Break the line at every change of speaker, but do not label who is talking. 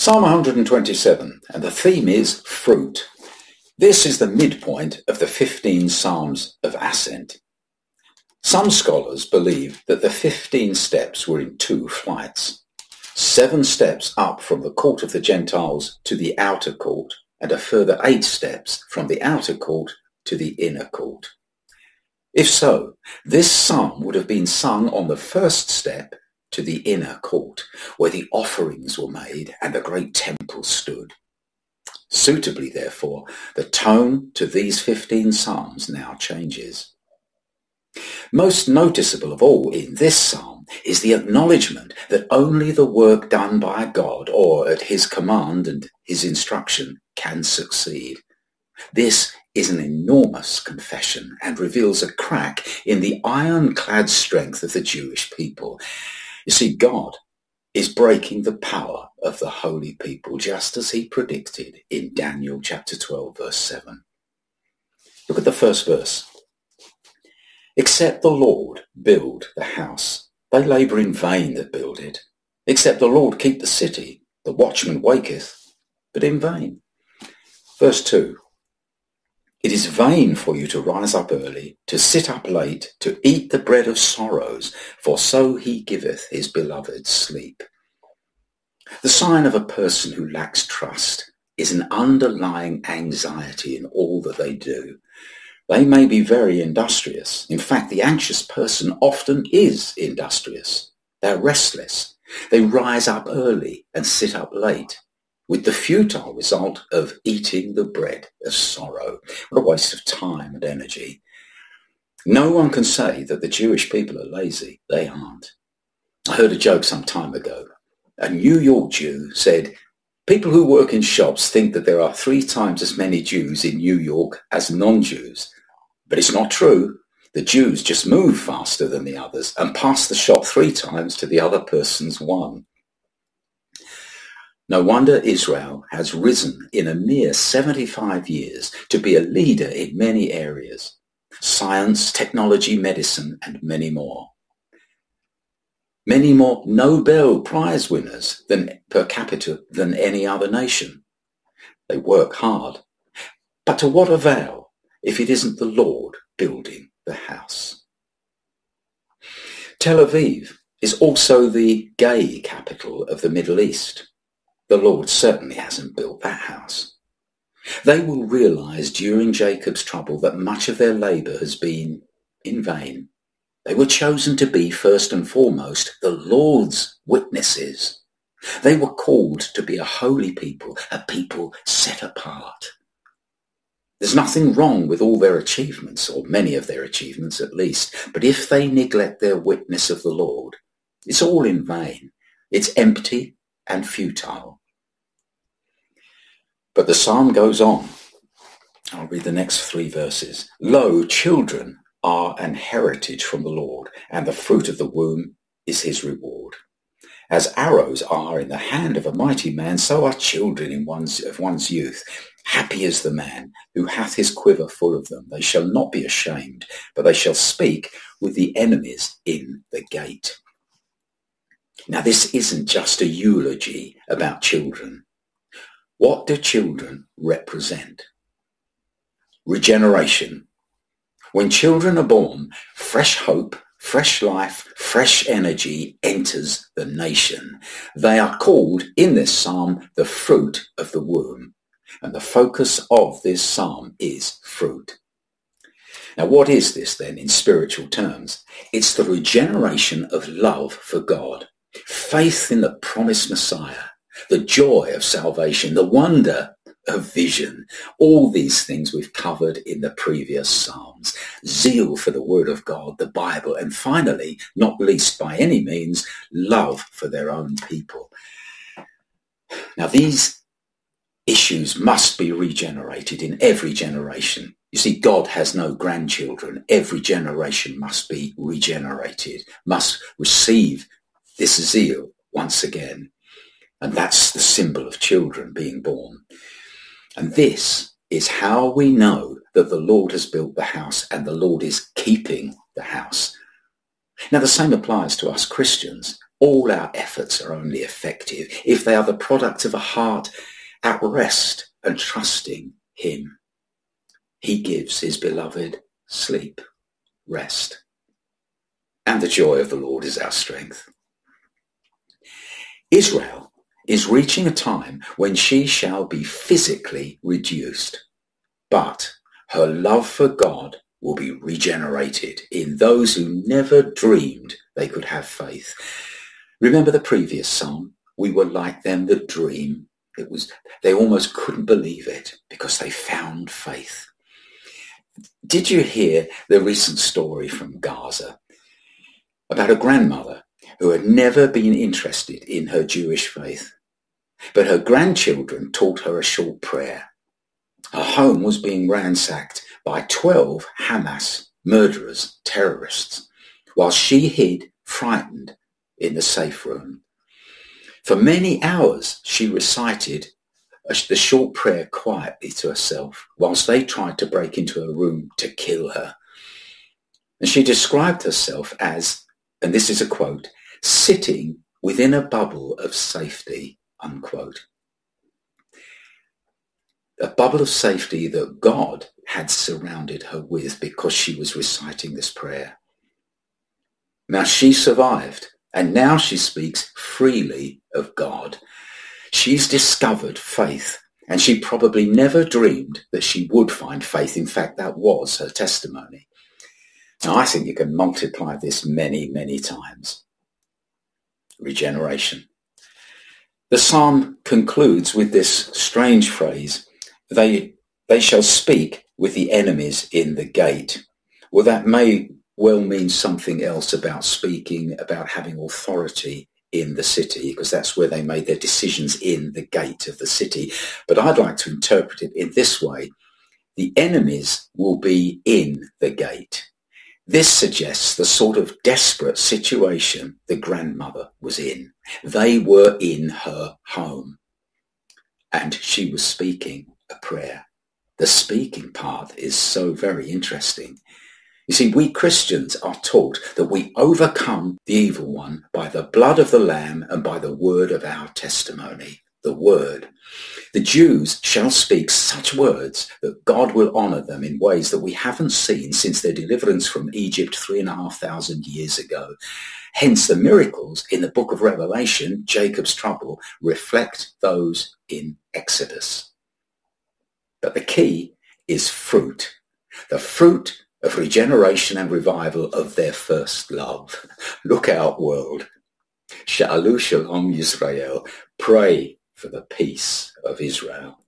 Psalm 127, and the theme is fruit. This is the midpoint of the 15 Psalms of Ascent. Some scholars believe that the 15 steps were in 2 flights. 7 steps up from the court of the Gentiles to the outer court, and a further 8 steps from the outer court to the inner court. If so, this psalm would have been sung on the first step to the inner court, where the offerings were made and the great temple stood. Suitably, therefore, the tone to these 15 psalms now changes. Most noticeable of all in this psalm is the acknowledgement that only the work done by God, or at his command and his instruction, can succeed. This is an enormous confession and reveals a crack in the ironclad strength of the Jewish people. You see, God is breaking the power of the holy people, just as he predicted in Daniel chapter 12, verse 7. Look at the first verse. Except the Lord build the house, they labour in vain that build it. Except the Lord keep the city, the watchman waketh, but in vain. Verse 2. It is vain for you to rise up early, to sit up late, to eat the bread of sorrows, for so he giveth his beloved sleep. The sign of a person who lacks trust is an underlying anxiety in all that they do. They may be very industrious. In fact, the anxious person often is industrious. They're restless. They rise up early and sit up late, with the futile result of eating the bread of sorrow. What a waste of time and energy. No one can say that the Jewish people are lazy. They aren't. I heard a joke some time ago. A New York Jew said, people who work in shops think that there are 3 times as many Jews in New York as non-Jews. But it's not true. The Jews just move faster than the others and pass the shop 3 times to the other person's 1. No wonder Israel has risen in a mere 75 years to be a leader in many areas: science, technology, medicine, and many more. Many more Nobel Prize winners per capita than any other nation. They work hard. But to what avail if it isn't the Lord building the house? Tel Aviv is also the gay capital of the Middle East. The Lord certainly hasn't built that house. They will realize during Jacob's trouble that much of their labor has been in vain. They were chosen to be, first and foremost, the Lord's witnesses. They were called to be a holy people, a people set apart. There's nothing wrong with all their achievements, or many of their achievements at least, but if they neglect their witness of the Lord, it's all in vain. It's empty and futile. But the psalm goes on. I'll read the next 3 verses. Lo, children are an heritage from the Lord, and the fruit of the womb is his reward. As arrows are in the hand of a mighty man, so are children of one's youth. Happy is the man who hath his quiver full of them. They shall not be ashamed, but they shall speak with the enemies in the gate. Now, this isn't just a eulogy about children. What do children represent? Regeneration. When children are born, fresh hope, fresh life, fresh energy enters the nation. They are called in this psalm the fruit of the womb. And the focus of this psalm is fruit. Now, what is this then in spiritual terms? It's the regeneration of love for God, faith in the promised Messiah, the joy of salvation, the wonder of vision. All these things we've covered in the previous psalms. Zeal for the word of God, the Bible, and finally, not least by any means, love for their own people. Now, these issues must be regenerated in every generation. You see, God has no grandchildren. Every generation must be regenerated, must receive this zeal once again. And that's the symbol of children being born. And this is how we know that the Lord has built the house and the Lord is keeping the house. Now, the same applies to us Christians. all our efforts are only effective if they are the product of a heart at rest and trusting him. He gives his beloved sleep, rest, and the joy of the Lord is our strength. Israel is reaching a time when she shall be physically reduced, but her love for God will be regenerated in those who never dreamed they could have faith. Remember the previous psalm? We were like them that dream. They almost couldn't believe it because they found faith. Did you hear the recent story from Gaza about a grandmother who had never been interested in her Jewish faith, but her grandchildren taught her a short prayer? Her home was being ransacked by 12 Hamas murderers, terrorists, while she hid, frightened, in the safe room. For many hours, she recited the short prayer quietly to herself, whilst they tried to break into her room to kill her. And she described herself as, and this is a quote, sitting within a bubble of safety, unquote. A bubble of safety that God had surrounded her with because she was reciting this prayer. Now she survived, and now she speaks freely of God. She's discovered faith, and she probably never dreamed that she would find faith. In fact, that was her testimony. Now, I think you can multiply this many, many times. Regeneration. The psalm concludes with this strange phrase, they shall speak with the enemies in the gate. Well, that may well mean something else about speaking, about having authority in the city, because that's where they made their decisions, in the gate of the city. But I'd like to interpret it in this way. The enemies will be in the gate. This suggests the sort of desperate situation the grandmother was in. They were in her home, and she was speaking a prayer. The speaking part is so very interesting. You see, we Christians are taught that we overcome the evil one by the blood of the Lamb and by the word of our testimony, the word. The Jews shall speak such words that God will honour them in ways that we haven't seen since their deliverance from Egypt 3,500 years ago. Hence the miracles in the book of Revelation, Jacob's trouble, reflect those in Exodus. But the key is fruit. The fruit of regeneration and revival of their first love. Look out, world. Sha'alu Shalom Yisrael. Pray for the peace of Israel.